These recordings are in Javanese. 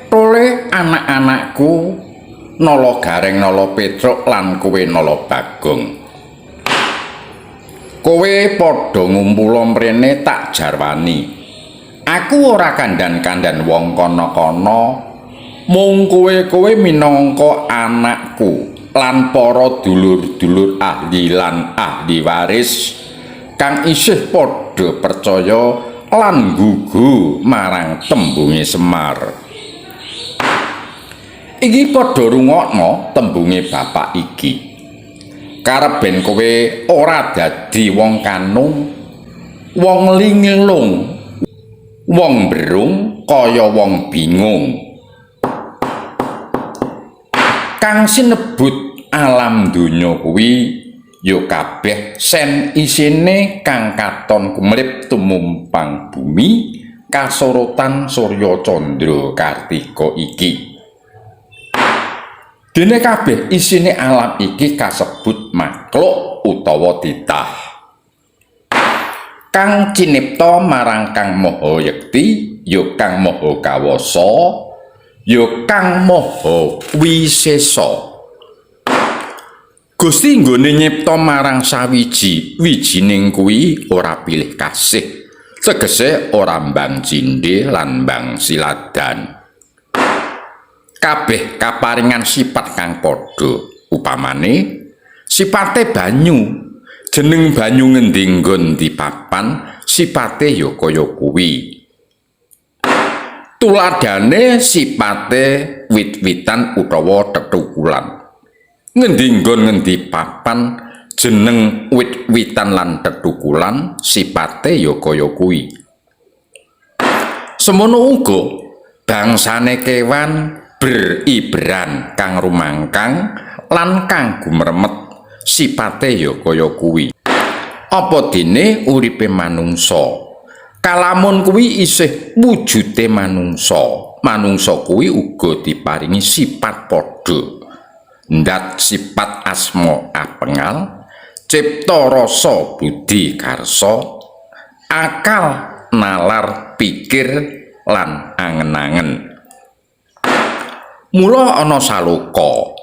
Tole anak-anakku nala Gareng nala Petruk lan kowe nala Bagong. Kowe padha ngumpula mrene tak jarwani. Aku ora kandhan-kandhan wong kana-kana, mung kowe minangka anakku lan para dulur-dulur ahli lan ahli waris kang isih padha percaya lan gugu marang tembunge Semar. Iki padha rungokno tembunge bapak iki. Kareben kowe ora dadi wong kanung, wong linglung, wong berung kaya wong bingung. Kang sinebut alam donya kuwi ya kabeh sen isine kang katon kumrip tumumpang bumi kasorotan Surya Candra Kartika iki. Dene kabeh isine alam iki kasebut makhluk utawa titah. Kang cinipta marang Kang Maha Yekti, ya Kang Maha Kawasa, ya Kang Maha Wisesa. Gusti nggone nyipta marang sawiji-wijining kuwi ora pilih kasih. Tegese ora mbang cindhe lan mbang siladan. Kabeh kaparingan sifat kang padha. Upamane sipate banyu, jeneng banyu ngendi nggon dipapan, sipate ya kaya kuwi. Tuladhane sipate wit-witan utawa tetukulan. Ngendi nggon ngendi papan, jeneng wit-witan lan tetukulan, sipate ya kaya kuwi. Semono uga bangsane kewan beribran kang rumangkang lan kang gumremet, sipate ya kaya kuwi. Apa dene uripe manungsa, kalamun kuwi isih wujude manungsa kuwi uga diparingi sifat padha. Ndat sifat asma apengal, cipta rasa budi karsa, akal nalar pikir lan angen-angen. Mula ana saloka,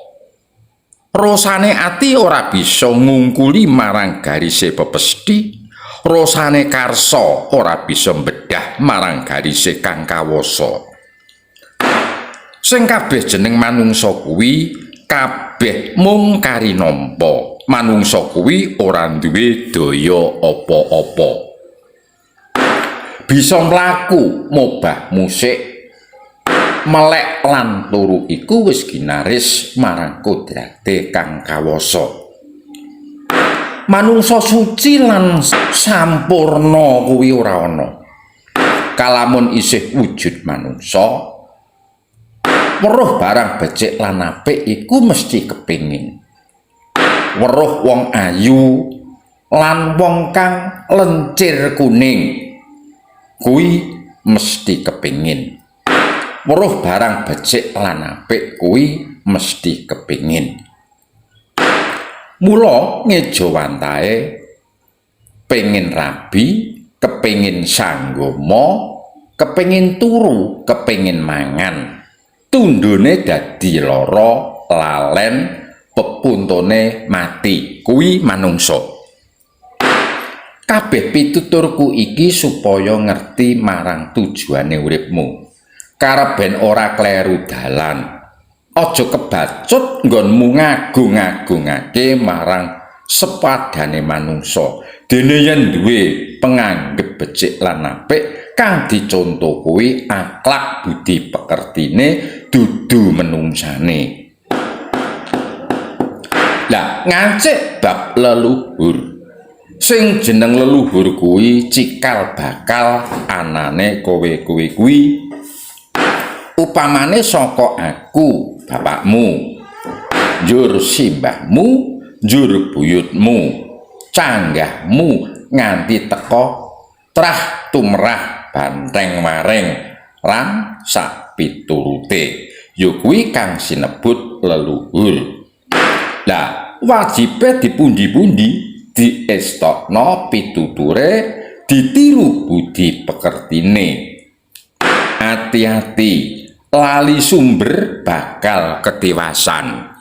rasane ati ora bisa ngungkuli marang garise pepesthi, rasane karsa ora bisa mbedah marang garise kang kawasa. Sing kabeh jeneng manungsa kuwi kabeh mung kari nampa. Manungsa kuwi ora duwe daya apa-apa. Bisa mlaku, mobah musik, melek lan turu iku wis ginaris marang kodrate kang kawasa. Manungsa suci lan sampurna kuwi ora ana. Kalamun isih wujud manungsa, weruh barang becik lan apik iku mesti kepingin. Weruh wong ayu lan wong kang lencir kuning kuwi mesti kepingin. Weruh barang becik lan apik kuwi mesti kepingin. Mula ngeja wantahe pengin rabi, kepingin sanggama, kepingin turu, kepingin mangan. Tundune dadi lara, lalen, pepuntone mati. Kuwi manungsa. Kabeh pituturku iki supaya ngerti marang tujuane uripmu. Kareben ora kleru dalan. Aja kebacut nggonmu ngagung-agungake marang sepadane manungsa. Dene yen duwe penganggep becik lan apik kang diconto kuwi akhlak budi pekertine dudu menungsane. Lah ngancik bab leluhur. Sing jeneng leluhur kuwi cikal bakal anane kowe kuwi. Upamane saka aku, bapakmu, njur simbahmu, njur buyutmu, canggahmu nganti teka trah tumrah banteng maring lan sak piturute. Ya kuwi kang sinebut leluhur. Lah wajibe dipundi-pundi, diestokno pituture, ditiru budi pekertine. Hati-hati lali sumber bakal ketewasan.